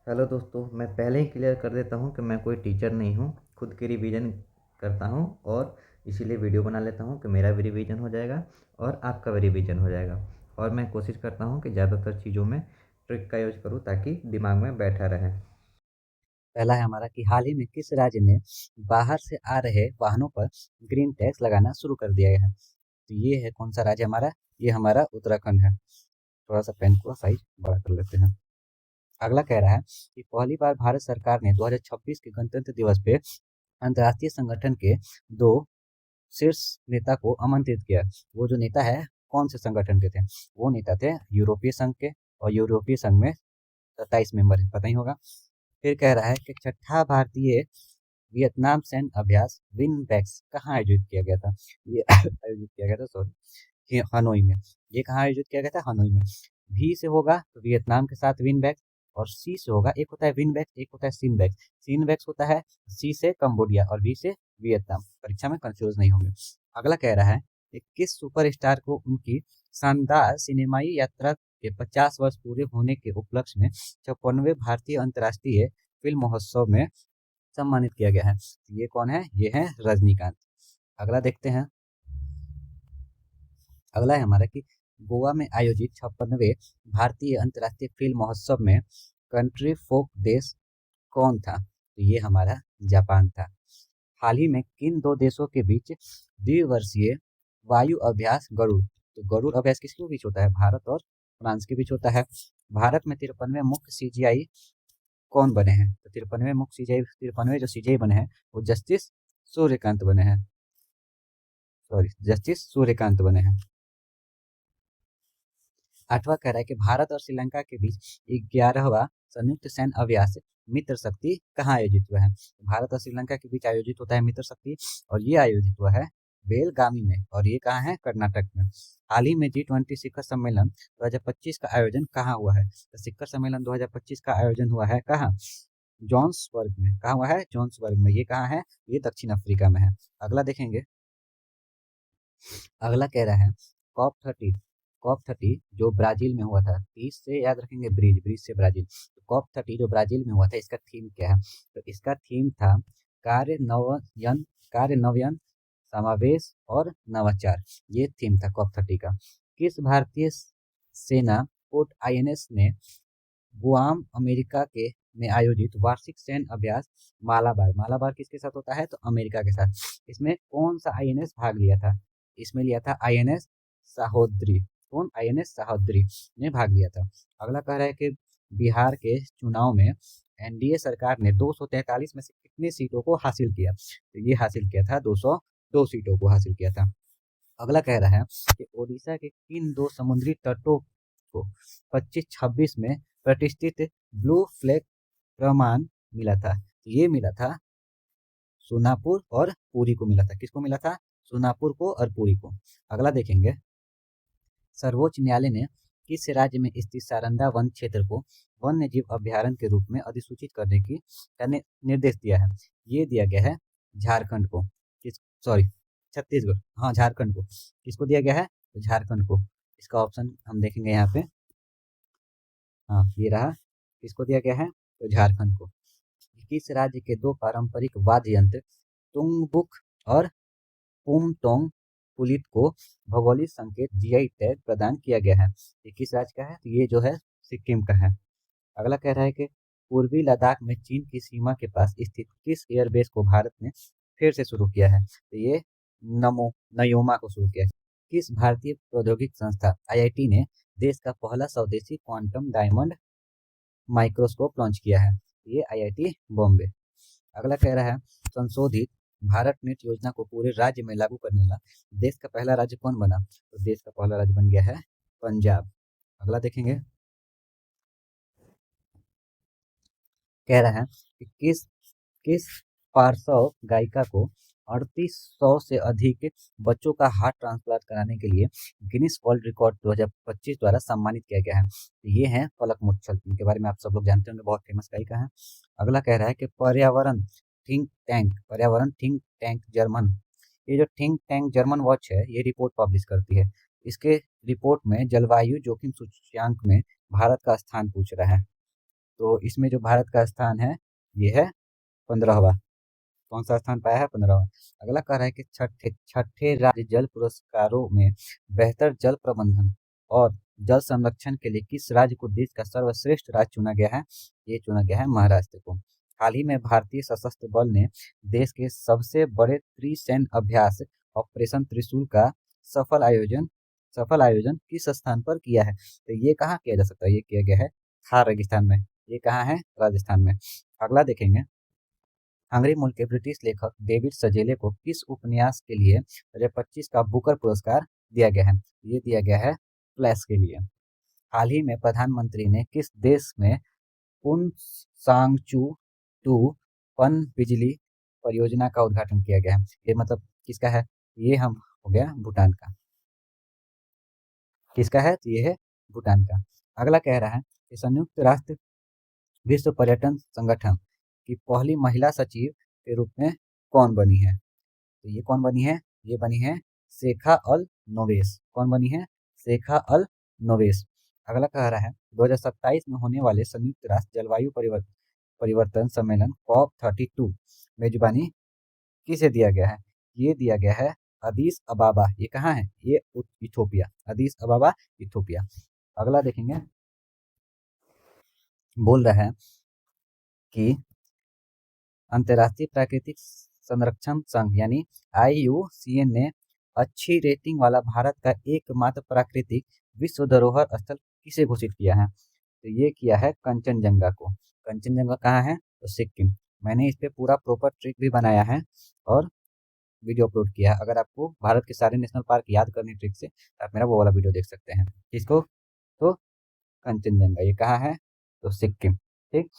Hello दोस्तों, मैं पहले ही क्लियर कर देता हूँ कि मैं कोई टीचर नहीं हूँ। खुद की रिवीजन करता हूँ और इसीलिए वीडियो बना लेता हूँ कि मेरा भी रिवीजन हो जाएगा और आपका भी रिवीजन हो जाएगा। और मैं कोशिश करता हूँ कि ज़्यादातर चीज़ों में ट्रिक का यूज़ करूँ ताकि दिमाग में बैठा रहे। पहला है हमारा कि हाल ही में किस राज्य ने बाहर से आ रहे वाहनों पर ग्रीन टैक्स लगाना शुरू कर दिया है। तो ये है कौन सा राज्य हमारा। ये हमारा उत्तराखंड है। थोड़ा सा पेन को साइज बड़ा कर लेते हैं। अगला कह रहा है कि पहली बार भारत सरकार ने 2026 के गणतंत्र दिवस पे अंतर्राष्ट्रीय संगठन के दो शीर्ष नेता को आमंत्रित किया। वो जो नेता है कौन से संगठन के थे। वो नेता थे यूरोपीय संघ के, और यूरोपीय संघ में 27 मेंबर है, पता ही होगा। फिर कह रहा है कि छठा भारतीय वियतनाम सैन्य अभ्यास विनबैक्स कहाँ आयोजित किया गया था। ये आयोजित किया गया था, सॉरी, हनोई में। ये कहाँ आयोजित किया गया था, हनोई में। भी से होगा तो वियतनाम के साथ विनबैक्स, और सी से होगा, एक होता है विनबैक्स, एक होता है सिनबैक्स। सिनबैक्स होता है सी से कंबोडिया और वी से वियतनाम। परीक्षा में कंफ्यूज नहीं होंगे। अगला कह रहा है कि किस सुपरस्टार को उनकी शानदार सिनेमाई यात्रा के 50 वर्ष पूरे होने के उपलक्ष्य में 56वें भारतीय अंतर्राष्ट्रीय फिल्म महोत्सव में सम्मानित किया गया है। ये कौन है, ये है रजनीकांत। अगला देखते हैं। अगला है हमारा कि गोवा में आयोजित 56वें भारतीय अंतर्राष्ट्रीय फिल्म महोत्सव में कंट्री फोक देश कौन था। तो ये हमारा जापान था। हाल ही में किन दो देशों के बीच द्विवर्षीय वायु अभ्यास गरुड़। तो गरुड़ अभ्यास किसके बीच होता है, भारत और फ्रांस के बीच होता है। भारत में 53वें मुख्य सीजीआई कौन बने हैं। तो 53वें मुख्य सीजीआई, 53वें जो सीजीआई बने हैं वो जस्टिस सूर्यकांत बने हैं। सॉरी, जस्टिस सूर्यकांत बने हैं। आठवां कह रहा है कि भारत और श्रीलंका के बीच 11वां संयुक्त सैन्य अभ्यास मित्र शक्ति कहाँ आयोजित हुआ है। भारत और श्रीलंका के बीच आयोजित होता है मित्र शक्ति, और ये आयोजित हुआ है बेलगामी में, और ये कहाँ है, कर्नाटक में। हाल ही में G20 शिखर सम्मेलन 2025 का आयोजन कहाँ हुआ है। तो शिखर सम्मेलन 2025 का आयोजन हुआ है कहाँ, जोन्सबर्ग में। कहाँ हुआ है, जोन्सबर्ग में। ये कहाँ है, ये दक्षिण अफ्रीका में है। अगला देखेंगे। अगला कह रहा है कॉप 30। कॉप 30 जो ब्राजील में हुआ था, 30 से याद रखेंगे, ब्रिज, ब्रिज से ब्राजील। तो कॉप 30 जो ब्राजील में हुआ था, इसका थीम क्या है। तो इसका थीम था कार्य नवयन, कार्य नवयन, समावेश और नवाचार। ये थीम था कॉप 30 का। किस भारतीय सेना पोर्ट आईएनएस ने गुआम अमेरिका के में आयोजित वार्षिक सैन्य अभ्यास मालाबार। मालाबार किसके साथ होता है, तो अमेरिका के साथ। इसमें कौन सा आईएनएस भाग लिया था। इसमें लिया था आईएनएस सहोदरी। कौन, आईएनएस सहोदरी ने भाग लिया था। अगला कह रहा है कि बिहार के चुनाव में एनडीए सरकार ने 243 में से कितने सीटों को हासिल किया। तो ये हासिल किया था 202 सीटों को हासिल किया था। अगला कह रहा है कि ओडिशा के किन दो समुद्री तटों को 25-26 में प्रतिष्ठित ब्लू फ्लैग प्रमाण मिला था। तो ये मिला था सोनापुर और पुरी को मिला था। किसको मिला था, सोनापुर को और पुरी को। अगला देखेंगे। सर्वोच्च न्यायालय ने किस राज्य में स्थित सारंदा वन क्षेत्र को वन्य जीव अभ्यारण्य के रूप में अधिसूचित करने की का निर्देश दिया है। ये दिया गया है झारखंड को। किस, सॉरी, छत्तीसगढ़, हाँ झारखंड को। किसको दिया गया है, तो झारखंड को। इसका ऑप्शन हम देखेंगे यहाँ पे। हाँ, ये रहा। किसको दिया गया है, तो झारखंड को। किस राज्य के दो पारंपरिक वाद्य यंत्र तुंगबुक और पुमतोंग पुलिट को भौगोलिक संकेत जीआई टैग प्रदान किया गया है। ये किस राज्य का है, तो ये जो है सिक्किम का है। अगला कह रहा है कि पूर्वी लद्दाख में चीन की सीमा के पास स्थित किस एयरबेस को भारत ने फिर से शुरू किया है। तो ये नमो नयोमा को शुरू किया है। किस भारतीय प्रौद्योगिकी संस्था आईआईटी ने देश का पहला स्वदेशी क्वांटम डायमंड माइक्रोस्कोप लॉन्च किया है। ये आईआईटी बॉम्बे। अगला कह रहा है संशोधित भारत नेट योजना को पूरे राज्य में लागू करने वाला देश का पहला राज्य कौन बना। तो देश का पहला राज्य बन गया है पंजाब। अगला देखेंगे। कह रहा है कि किस किस पार्श्व गायिका को 3800 से अधिक बच्चों का हार्ट ट्रांसप्लांट कराने के लिए गिनीज वर्ल्ड रिकॉर्ड 2025 द्वारा सम्मानित किया गया है। तो ये है पलक मुच्छल। इनके बारे में आप सब लोग जानते होंगे, बहुत फेमस गायिका है। अगला कह रहा है कि पर्यावरण थिंक टैंक जर्मन, ये जो थिंक टैंक जर्मन वॉच है, ये रिपोर्ट पब्लिश करती है। इसके रिपोर्ट में जलवायु जोखिम सूचकांक में भारत का स्थान पूछ रहा है। तो इसमें जो भारत का स्थान है ये है 15वां। कौन सा स्थान पाया है? 15वां। अगला कह रहा है कि छठे छठे राज्य जल पुरस्कारों में बेहतर जल प्रबंधन और जल संरक्षण के लिए किस राज्य को देश का सर्वश्रेष्ठ राज्य चुना गया है? ये चुना गया है महाराष्ट्र को। हाल ही में भारतीय सशस्त्र बल ने देश के सबसे बड़े त्रिसैन्य अभ्यास ऑपरेशन त्रिशूल का सफल आयोजन सफल आयोजन किस स्थान पर किया है? तो ये कहाँ किया जा सकता है? ये किया गया है थार रेगिस्तान में। ये कहाँ है? राजस्थान में। अगला देखेंगे, हंगरी मूल के ब्रिटिश लेखक डेविड सजेले को किस उपन्यास के लिए 2025 का बुकर पुरस्कार दिया गया है? ये दिया गया है फ्लैश के लिए। हाल ही में प्रधानमंत्री ने किस देश में पुनसांगचू टू पन बिजली परियोजना का उद्घाटन किया गया है? ये मतलब किसका है? ये हम हो गया भूटान का। किसका है? तो ये है भूटान का। अगला कह रहा है कि संयुक्त राष्ट्र विश्व पर्यटन संगठन की पहली महिला सचिव के रूप में कौन बनी है? तो ये कौन बनी है? ये बनी है शेखा अल नोवेस। कौन बनी है? शेखा अल नोवेस। अगला कह रहा है 2027 में होने वाले संयुक्त राष्ट्र जलवायु परिवर्तन सम्मेलन COP32 मेजबानी किसे दिया गया है? ये दिया गया है अदीस अबाबा। ये कहाँ है? ये इथोपिया। अदीस अबाबा इथोपिया। अगला देखेंगे, बोल रहा है कि अंतर्राष्ट्रीय प्राकृतिक संरक्षण संघ यानी IUCN ने अच्छी रेटिंग वाला भारत का एकमात्र प्राकृतिक विश्व धरोहर स्थल किसे घोषित किया है? तो ये किया है कंचनजंगा को। कंचनजंगा कहाँ है? तो सिक्किम। मैंने इस पे पूरा प्रॉपर ट्रिक भी बनाया है और वीडियो अपलोड किया है। अगर आपको भारत के सारे नेशनल पार्क याद करनी ट्रिक से, आप मेरा वो वाला वीडियो देख सकते हैं। किसको? तो कंचनजंगा। ये कहाँ है? तो सिक्किम। ठीक।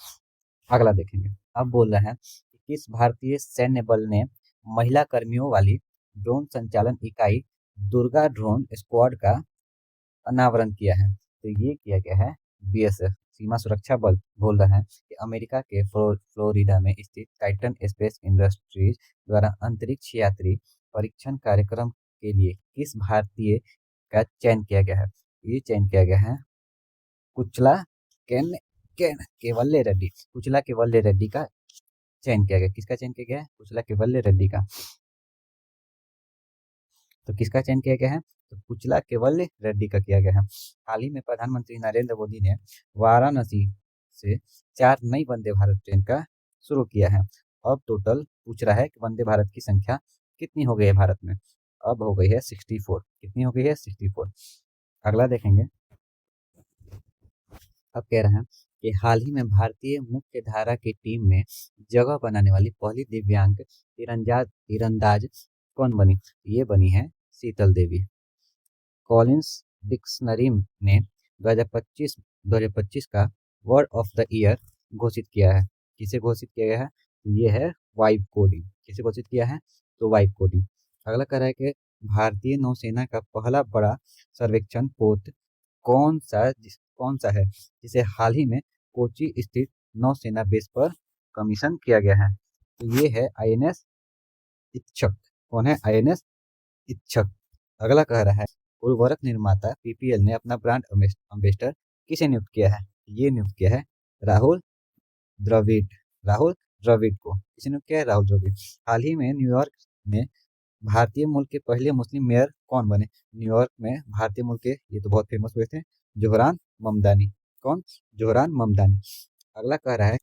अगला देखेंगे, अब बोल रहे हैं कि किस भारतीय सैन्य बल ने महिला कर्मियों वाली ड्रोन संचालन इकाई दुर्गा ड्रोन स्क्वाड का अनावरण किया है? तो ये किया गया है BSF सीमा सुरक्षा बल। बोल रहे हैं कि अमेरिका के फ्लोरिडा में स्थित टाइटन स्पेस इंडस्ट्रीज द्वारा अंतरिक्ष यात्री परीक्षण कार्यक्रम के लिए किस भारतीय का चयन किया गया है? ये चयन किया गया है कुचला केवल्ले रेड्डी। कुचला केवल्ले रेड्डी का चयन किया गया। किसका चयन किया गया है? कुचला केवल्ले रेड्डी का। तो किसका चयन किया गया है? तो कुचला केवल्य रेड्डी का किया गया है। हाल ही में प्रधानमंत्री नरेंद्र मोदी ने वाराणसी से 4 नई वंदे भारत ट्रेन का शुरू किया है। अब टोटल पूछ रहा है कि वंदे भारत की संख्या कितनी हो गई है भारत में? अब हो गई है 64। कितनी हो गई है? 64। अगला देखेंगे, अब कह रहे हैं कि हाल ही में भारतीय मुख्य धारा की टीम में जगह बनाने वाली पहली दिव्यांग तीरंदाज कौन बनी? ये बनी है शीतल देवी। कॉलिंस डिक्शनरी ने 2025 का वर्ड ऑफ द ईयर घोषित किया है। किसे घोषित किया गया है? ये है वाइब कोडिंग। किसे घोषित किया है? तो वाइब कोडिंग। अगला कह रहा है कि भारतीय नौसेना का पहला बड़ा सर्वेक्षण पोत कौन सा है जिसे हाल ही में कोची स्थित नौसेना बेस पर कमीशन किया गया है? तो ये है INS इच्छक। कौन है? INS इच्छक। अगला कह रहा है उर्वरक निर्माता PPL ने अपना ब्रांड अम्बेसडर किसे नियुक्त किया है? ये नियुक्त किया है राहुल द्रविड़। राहुल द्रविड़ को किसे नियुक्त किया है? राहुल द्रविड़। हाल ही में न्यूयॉर्क में भारतीय मूल के पहले मुस्लिम मेयर कौन बने? न्यूयॉर्क में भारतीय मूल के, ये तो बहुत फेमस हुए थे, जोहरान ममदानी। कौन? जोहरान ममदानी। अगला कह रहा है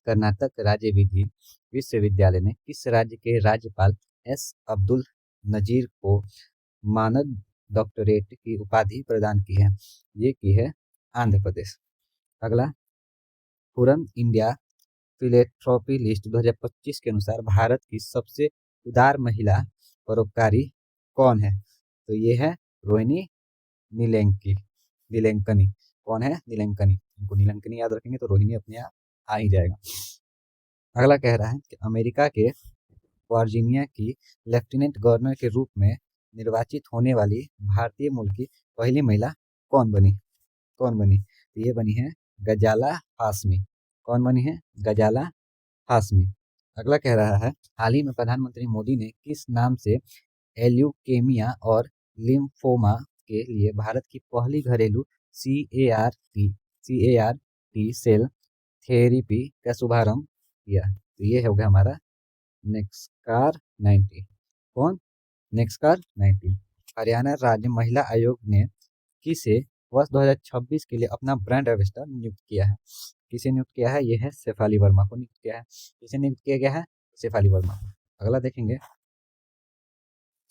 कर्नाटक राज्य विधि विश्वविद्यालय ने किस राज्य के राज्यपाल S अब्दुल नजीर को मानद डॉक्टरेट की उपाधि प्रदान की है? ये की है आंध्र प्रदेश। अगला, पूरन इंडिया फिलेंथ्रोपी लिस्ट 2025 के अनुसार भारत की सबसे उदार महिला परोपकारी कौन है? तो ये है रोहिणी नीलेंकनी। कौन है? नीलेंकनी। इनको नीलेंकनी याद रखेंगे तो रोहिणी अपने आप आ ही जाएगा। अगला कह रहा है कि अमेरिका के वर्जीनिया की लेफ्टिनेंट गवर्नर के रूप में निर्वाचित होने वाली भारतीय मूल की पहली महिला कौन बनी? कौन बनी? तो ये बनी है गजाला हाशमी। कौन बनी है? गजाला हाशमी। अगला कह रहा है हाल ही में प्रधानमंत्री मोदी ने किस नाम से एल्यूकेमिया और लिम्फोमा के लिए भारत की पहली घरेलू CAR-T सेल थेरेपी का शुभारंभ किया। तो ये हो गया हमारा नेक्सकार 90। कौन? नेक्सकार 90। हरियाणा राज्य महिला आयोग ने किसे वर्ष 2026 के लिए अपना ब्रांड एम्बेसडर नियुक्त किया है? किसे नियुक्त किया है? ये है शेफाली वर्मा को नियुक्त किया है। किसे नियुक्त किया गया है? शेफाली वर्मा को। अगला देखेंगे।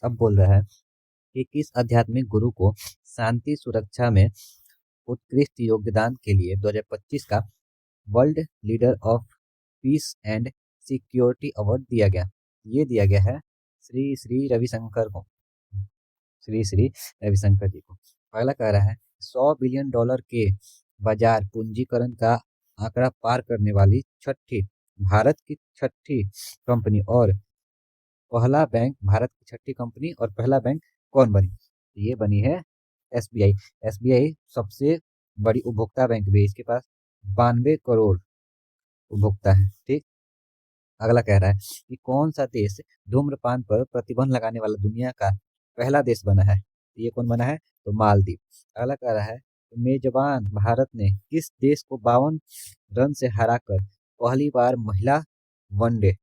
अब बोल रहा है कि किस आध्यात्मिक गुरु को शांति सुरक्षा में उत्कृष्ट योगदान के लिए 2025 का world leader of peace and security award दिया गया? ये दिया गया है श्री श्री रविशंकर को। श्री श्री रविशंकर जी को। अगला कह रहा है 100 बिलियन डॉलर के बाजार पूंजीकरण का आंकड़ा पार करने वाली भारत की छठी कंपनी और पहला बैंक भारत की छठी कंपनी और पहला बैंक कौन बनी? ये बनी है एसबीआई। एसबीआई सबसे बड़ी उपभोक्ता बैंक भी है। इसके पास 92 करोड़ उपभोक्ता है। ठीक। अगला कह रहा है कि कौन सा देश धूम्रपान पर प्रतिबंध लगाने वाला दुनिया का पहला देश बना है? ये कौन बना है? तो मालदीव। अगला कह रहा है मेजबान भारत ने किस देश को 52 रन से हराकर पहली बार महिला वनडे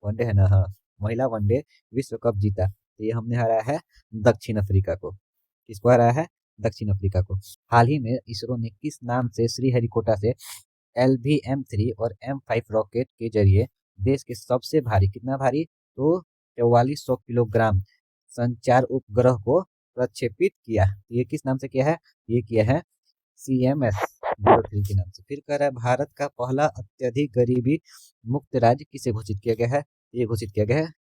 वनडे है ना, हाँ, महिला वनडे विश्व कप जीता? तो ये हमने हराया है दक्षिण अफ्रीका को। किसको हराया है? दक्षिण अफ्रीका को। हाल ही में इसरो ने किस नाम से श्रीहरिकोटा से LVM-3 और M5 रॉकेट के जरिए देश के सबसे भारी, कितना भारी, तो 4400 किलोग्राम संचार उपग्रह को प्रक्षेपित किया? ये किस नाम से किया है? ये किया है CMS-03 के नाम से। फिर कह रहा है भारत का पहला अत्यधिक गरीबी मुक्त राज्य किसे घोषित किया गया है? ये घोषित किया गया है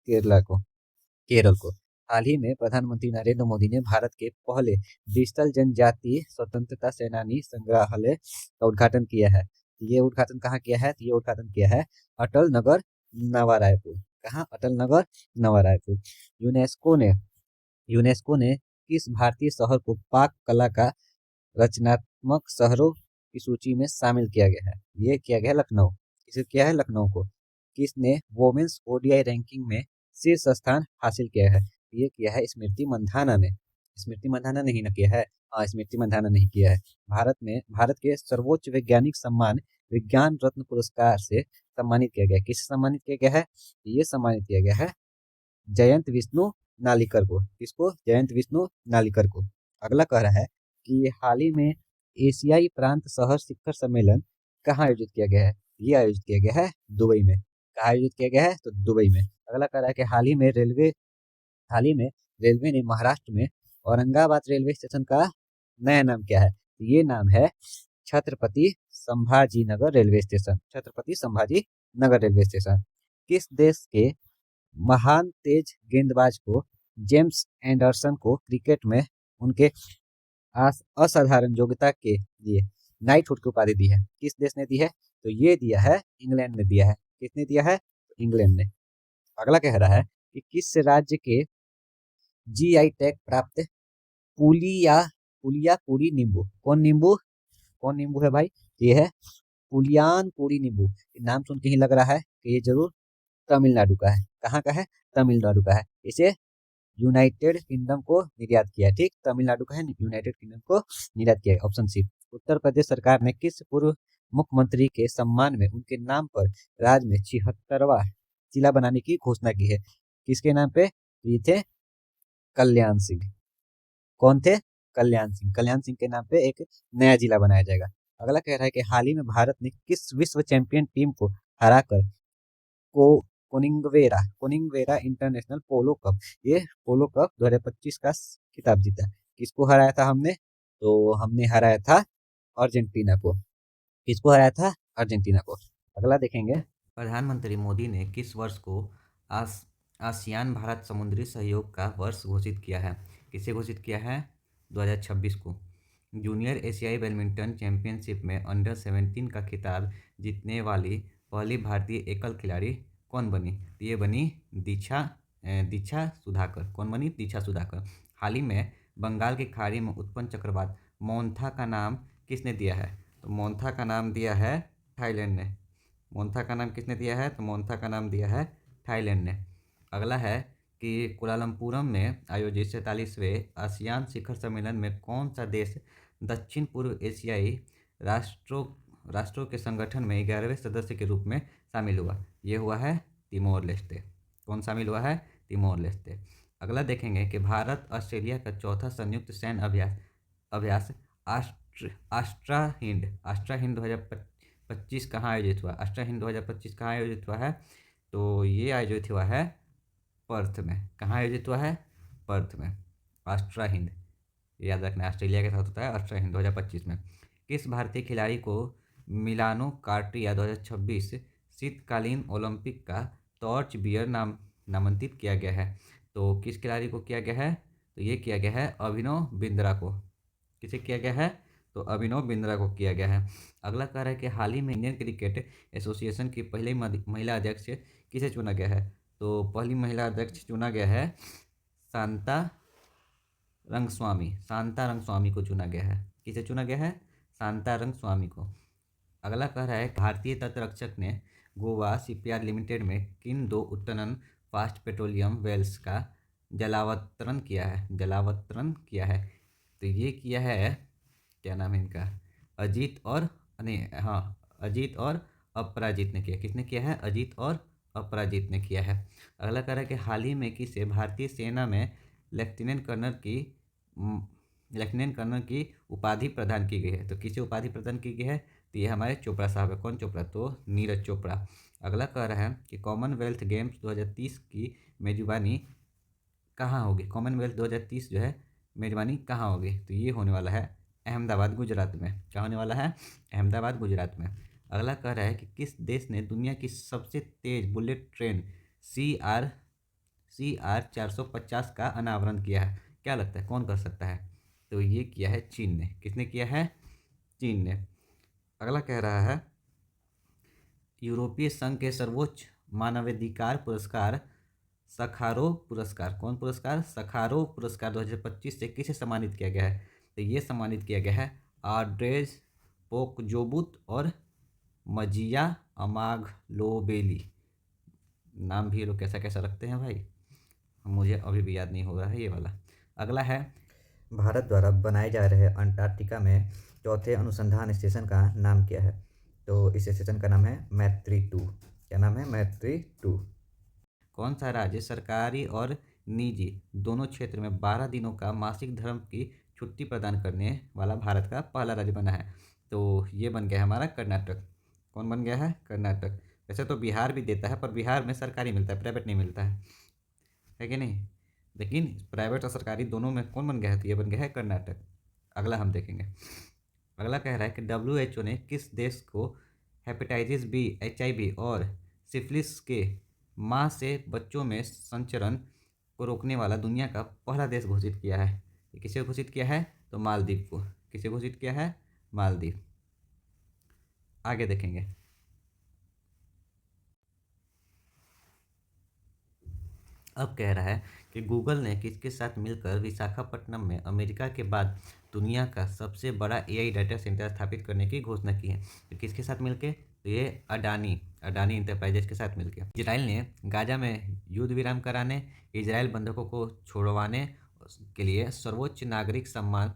केरल को। हाल ही में प्रधानमंत्री नरेंद्र मोदी ने भारत के पहले डिजिटल जनजातीय स्वतंत्रता सेनानी संग्रहालय का उद्घाटन किया है। ये उद्घाटन कहाँ किया है? ये उद्घाटन किया है अटल नगर नवा रायपुर। कहाँ? अटल नगर नवा रायपुर। यूनेस्को ने किस भारतीय शहर को पाक कला का रचनात्मक शहरों की सूची में शामिल किया गया है? ये किया गया लखनऊ। इसे किया है लखनऊ को। किसने वोमेन्स ODI रैंकिंग में शीर्ष स्थान हासिल किया है? ये किया है स्मृति मंधाना ने। स्मृति मंधाना नहीं ना किया है? हाँ, स्मृति मंधाना नहीं किया है। भारत के सर्वोच्च वैज्ञानिक सम्मान विज्ञान रत्न पुरस्कार से सम्मानित किया गया। किससे सम्मानित किया गया है? ये सम्मानित किया गया है जयंत विष्णु नालिकर को। किसको? जयंत विष्णु नालिकर को। अगला कह रहा है कि हाल ही में एशियाई प्रांत शहर शिखर सम्मेलन कहाँ आयोजित किया गया है? ये आयोजित किया गया है दुबई में। कहाँ आयोजित किया गया है? तो दुबई में। अगला कह रहा है कि हाल ही में रेलवे ने महाराष्ट्र में औरंगाबाद रेलवे स्टेशन का नया नाम क्या है? ये नाम है Chhatrapati Sambhaji Nagar railway station. Chhatrapati Sambhaji Nagar railway station. किस देश के महान तेज गेंदबाज को जेम्स एंडरसन को क्रिकेट में उनके असाधारण योग्यता के लिए नाइटहुड की उपाधि दी है? किस देश ने दी है? तो ये दिया है इंग्लैंड ने दिया है। किसने दिया है? तो इंग्लैंड ने। अगला कह रहा है कि किस राज्य के GI टैग प्राप्त पुलिया पुलिया पूरी नींबू, कौन नींबू है भाई? ये है पुलियान पूरी नींबू। नाम सुन के ही लग रहा है कि ये जरूर तमिलनाडु का है। कहाँ का है? तमिलनाडु का है। इसे यूनाइटेड किंगडम को निर्यात किया। ठीक, तमिलनाडु का है, यूनाइटेड किंगडम को निर्यात किया। Option C. उत्तर प्रदेश सरकार ने किस पूर्व मुख्यमंत्री के सम्मान में उनके नाम पर राज्य में 76वां जिला बनाने की घोषणा की है? किसके नाम पे? ये थे कल्याण सिंह। कौन थे? कल्याण सिंह। कल्याण सिंह के नाम पे एक नया जिला बनाया जाएगा। अगला कह रहा है कि हाल ही में भारत ने किस विश्व चैंपियन टीम को हराकर को कोनिंगवेरा इंटरनेशनल पोलो कप, ये पोलो कप 2025 का खिताब जीता? किसको हराया था हमने? तो हमने हराया था अर्जेंटीना को। किसको हराया था? अर्जेंटीना को। अगला देखेंगे। प्रधानमंत्री मोदी ने किस वर्ष को आसियान भारत समुद्री सहयोग का वर्ष घोषित किया है? किसे घोषित किया है? 2026 को। जूनियर एशियाई बैडमिंटन चैंपियनशिप में अंडर 17 का खिताब जीतने वाली पहली भारतीय एकल खिलाड़ी कौन बनी? ये बनी दीक्षा सुधाकर। कौन बनी? दीक्षा सुधाकर। हाल ही में बंगाल की खाड़ी में उत्पन्न चक्रवात मोन्था का नाम किसने दिया है? तो मोन्था का नाम दिया है थाईलैंड ने। मोन्था का नाम किसने दिया है? तो मोन्था का नाम दिया है थाईलैंड ने। अगला है कि कुलालमपुरम में आयोजित 47वें आसियान शिखर सम्मेलन में कौन सा देश दक्षिण पूर्व एशियाई राष्ट्रों राष्ट्रों के संगठन में 11वें सदस्य के रूप में शामिल हुआ? ये हुआ है तिमोर लेस्टे। कौन शामिल हुआ है? Timor Leste. अगला देखेंगे कि भारत ऑस्ट्रेलिया का चौथा संयुक्त सैन्य अभ्यास अभ्यास आस्ट्रा हिंद 2025 कहाँ आयोजित हुआ? आस्ट्रा हिंद 2025 कहाँ आयोजित हुआ है? तो ये आयोजित हुआ है पर्थ में। कहाँ आयोजित हुआ है? पर्थ में। आस्ट्रा हिंद याद रखना, ऑस्ट्रेलिया के साथ होता है आस्ट्रा हिंद 2025 में। किस भारतीय खिलाड़ी को मिलानो कार्टिया 2026 शीतकालीन ओलंपिक का टॉर्च बियर नामांकित किया गया है? तो किस खिलाड़ी को किया गया है? तो ये किया गया है अभिनव बिंद्रा को। किसे किया गया है? तो अभिनव बिंद्रा को किया गया है। अगला कह रहा है कि हाल ही में इंडियन क्रिकेट एसोसिएशन की पहली महिला अध्यक्ष किसे चुना गया है? तो पहली महिला अध्यक्ष चुना गया है शांता रंगस्वामी को चुना गया है। किसे चुना गया है? शांता रंगस्वामी को। अगला कह रहा है भारतीय तटरक्षक ने गोवा शिपयार्ड लिमिटेड में किन दो उत्खनन फास्ट पेट्रोलियम वेल्स का जलावतरण किया है? तो ये किया है, क्या नाम है इनका, अजीत और नहीं, हाँ, अजीत और अपराजित ने किया। किसने किया है? अजीत और अपराजित ने किया है। अगला कह रहा है कि हाल ही में किसे भारतीय सेना में लेफ्टिनेंट कर्नल की उपाधि प्रदान की गई है? तो किसे उपाधि प्रदान की गई है? तो ये हमारे चोपड़ा साहब है। कौन चोपड़ा? तो नीरज चोपड़ा। अगला कह रहा है कि कॉमनवेल्थ गेम्स 2030 की मेजबानी कहाँ होगी? कॉमनवेल्थ 2030 जो है मेजबानी कहाँ होगी? तो ये होने वाला है अहमदाबाद गुजरात में। क्या होने वाला है? अहमदाबाद गुजरात में। अगला कह रहा है कि किस देश ने दुनिया की सबसे तेज बुलेट ट्रेन CR 450 का अनावरण किया है? क्या लगता है कौन कर सकता है? तो ये किया है चीन ने। किसने किया है? चीन ने। अगला कह रहा है यूरोपीय संघ के सर्वोच्च मानवाधिकार पुरस्कार सखारोव पुरस्कार, कौन पुरस्कार? सखारोव पुरस्कार 2025 से किसे सम्मानित किया गया है? तो ये सम्मानित किया गया है आड्रेज पोकजोबुत और मजिया अमागलोबेली। नाम भी ये लोग कैसा कैसा रखते हैं भाई, मुझे अभी भी याद नहीं हो रहा है ये वाला। अगला है भारत द्वारा बनाए जा रहे अंटार्कटिका में चौथे अनुसंधान स्टेशन का नाम क्या है? तो इस स्टेशन का नाम है मैत्री 2। क्या नाम है? मैत्री 2। कौन सा राज्य सरकारी और निजी दोनों क्षेत्र में 12 दिनों का मासिक धर्म की छुट्टी प्रदान करने वाला भारत का पहला राज्य बना है? तो ये बन गया हमारा कर्नाटक। कौन बन गया है? कर्नाटक। वैसे तो बिहार भी देता है, पर बिहार में सरकारी मिलता है, प्राइवेट नहीं मिलता है कि नहीं? लेकिन प्राइवेट और सरकारी दोनों में कौन बन गया है? तो ये बन गया है कर्नाटक। अगला हम देखेंगे। अगला कह रहा है कि WHO ने किस देश को हेपेटाइटिस बी, HIV और सिफिलिस के माँ से बच्चों में संचरण को रोकने वाला दुनिया का पहला देश घोषित किया है? किसे घोषित किया है? तो मालदीव को। किसे घोषित किया है? मालदीव। आगे देखेंगे। अब कह रहा है कि गूगल ने किसके साथ मिलकर विशाखापट्टनम में अमेरिका के बाद दुनिया का सबसे बड़ा AI डाटा सेंटर स्थापित करने की घोषणा की है? तो किसके साथ मिलके? तो ये अडानी इंटरप्राइजेस के साथ मिलके। इजराइल ने गाजा में युद्ध विराम कराने, इजराइल बंधकों को छोड़वाने के लिए सर्वोच्च नागरिक सम्मान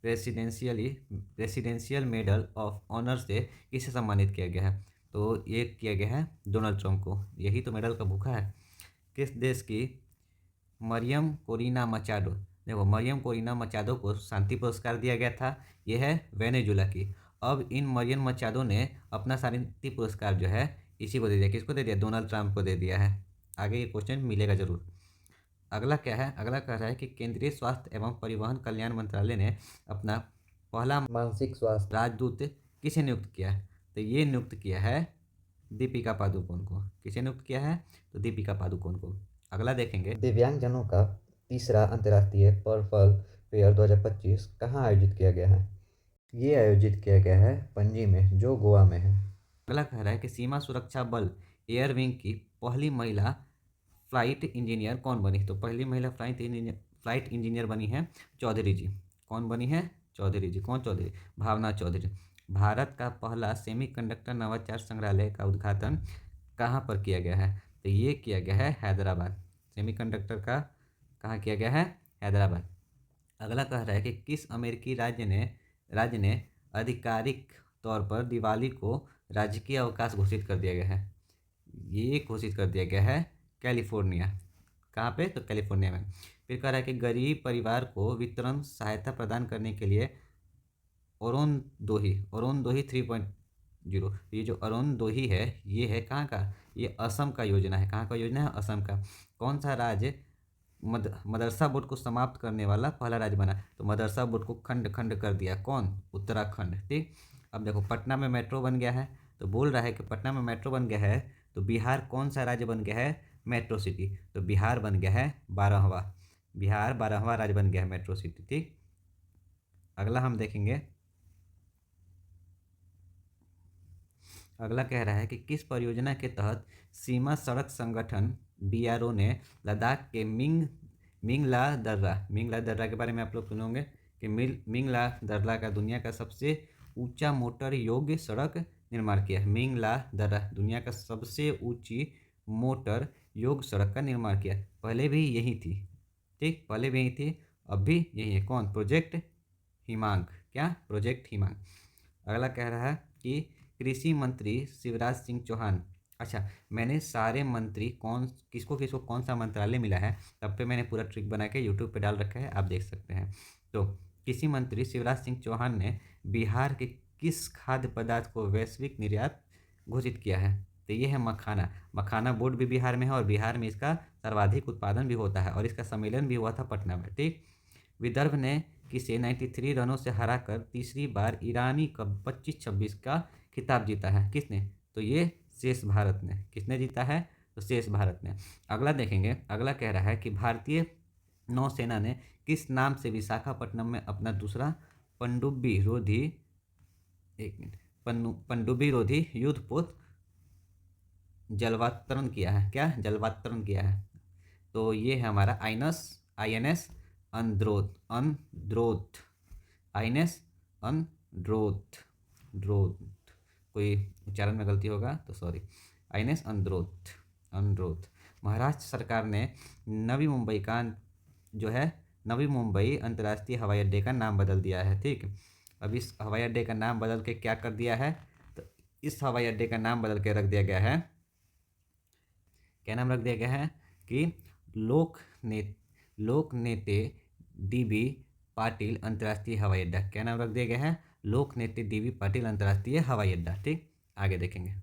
प्रेसिडेंशियल मेडल ऑफ ऑनर से किसे सम्मानित किया गया है? तो ये किया गया है डोनाल्ड ट्रंप को। यही तो मेडल का भूखा है। किस देश की मरियम कोरिना मचाडो, देखो मरियम कोरिना मचाडो को शांति पुरस्कार दिया गया था, ये है वेनेजुला की। अब इन मरियम मचाडो ने अपना शांति पुरस्कार जो है इसी को दे दिया। किसको दे दिया? डोनाल्ड ट्रंप को दे दिया है। आगे ये क्वेश्चन मिलेगा जरूर। अगला क्या है? अगला कह रहा है कि केंद्रीय स्वास्थ्य एवं परिवहन कल्याण मंत्रालय ने अपना पहला मानसिक स्वास्थ्य राजदूत किसे नियुक्त किया है? तो ये नियुक्त किया है दीपिका पादुकोण को। किसे नियुक्त किया है? तो दीपिका पादुकोण को। अगला देखेंगे। दिव्यांगजनों का तीसरा अंतर्राष्ट्रीय पर्पल फेयर 2025 कहाँ आयोजित किया गया है? ये आयोजित किया गया है पणजी में, जो गोवा में है। अगला कह रहा है कि सीमा सुरक्षा बल एयर विंग की पहली महिला फ्लाइट इंजीनियर कौन बनी? तो पहली महिला फ्लाइट इंजीनियर बनी है चौधरी जी। कौन बनी है? चौधरी जी। कौन चौधरी? भावना चौधरी। भारत का पहला सेमीकंडक्टर नवाचार संग्रहालय का उद्घाटन कहाँ पर किया गया है? तो ये किया गया है हैदराबाद। सेमीकंडक्टर का कहाँ किया गया है? हैदराबाद। अगला कह रहा है कि किस अमेरिकी राज्य ने आधिकारिक तौर पर दिवाली को राजकीय अवकाश घोषित कर दिया गया है। ये घोषित कर दिया गया है कैलिफोर्निया। कहाँ पे? तो कैलिफोर्निया में। फिर कह रहा है कि गरीब परिवार को वितरण सहायता प्रदान करने के लिए अरुणोदय 3.0, ये जो अरुणोदय है ये है कहाँ का? ये असम का योजना है। कहाँ का योजना है? असम का। कौन सा राज्य मदरसा बोर्ड को समाप्त करने वाला पहला राज्य बना? तो मदरसा बोर्ड को खंड खंड कर दिया कौन? उत्तराखंड। ठीक। अब देखो पटना में मेट्रो बन गया है, तो बोल रहा है कि पटना में मेट्रो बन गया है तो बिहार कौन सा राज्य बन गया है? Metro city. तो बिहार बन गया है 12वां। बिहार 12वां राज्य बन गया है मेट्रो सिटी। ठीक। अगला हम देखेंगे, अगला कह रहा है कि किस परियोजना के तहत सीमा सड़क संगठन BRO ने लद्दाख के मिंगला दर्रा के बारे में आप लोग सुनोगे कि मिंगला दर्रा का दुनिया का सबसे ऊंचा मोटर योग्य सड़क निर्माण किया है। मिंगला दर्रा दुनिया का सबसे ऊंची मोटर योग्य सड़क का निर्माण किया। पहले भी यही थी। ठीक, पहले भी यही थी, अब भी यही है। कौन? प्रोजेक्ट हिमांक। क्या? प्रोजेक्ट हिमांक। अगला कह रहा है कि कृषि मंत्री शिवराज सिंह चौहान। अच्छा, मैंने सारे मंत्री किसको किसको कौन सा मंत्रालय मिला है तब पे मैंने पूरा ट्रिक बना के यूट्यूब पे डाल रखा है, आप देख सकते हैं। तो कृषि मंत्री शिवराज सिंह चौहान ने बिहार के किस खाद्य पदार्थ को वैश्विक निर्यात घोषित किया है? तो ये है मखाना। मखाना बोर्ड भी बिहार में है और बिहार में इसका सर्वाधिक उत्पादन भी होता है और इसका सम्मेलन भी हुआ था पटना में। ठीक। विदर्भ ने किसे 93 रनों से हराकर तीसरी बार ईरानी कप 25-26 का खिताब जीता है? किसने? तो ये शेष भारत ने। किसने जीता है? तो शेष भारत ने। अगला देखेंगे, अगला कह रहा है कि भारतीय नौसेना ने किस नाम से विशाखापट्टनम में अपना दूसरा पनडुब्बी रोधी युद्धपोत जलवातरण किया है? क्या? जलवातरण किया है। तो ये है हमारा INS अंद्रोथ। INS अंद्रोथ। कोई उच्चारण में गलती होगा तो सॉरी। INS अंद्रोथ। महाराष्ट्र सरकार ने नवी मुंबई अंतर्राष्ट्रीय हवाई अड्डे का नाम बदल दिया है। ठीक। अब इस हवाई अड्डे का नाम बदल के क्या कर दिया है? तो इस हवाई अड्डे का नाम बदल के रख दिया गया है, क्या नाम रख दिया गया है? कि लोक नेते DB पाटिल अंतर्राष्ट्रीय हवाई अड्डा। क्या नाम रख दिया गया है? लोक नेते DB पाटिल अंतर्राष्ट्रीय हवाई अड्डा। ठीक। आगे देखेंगे।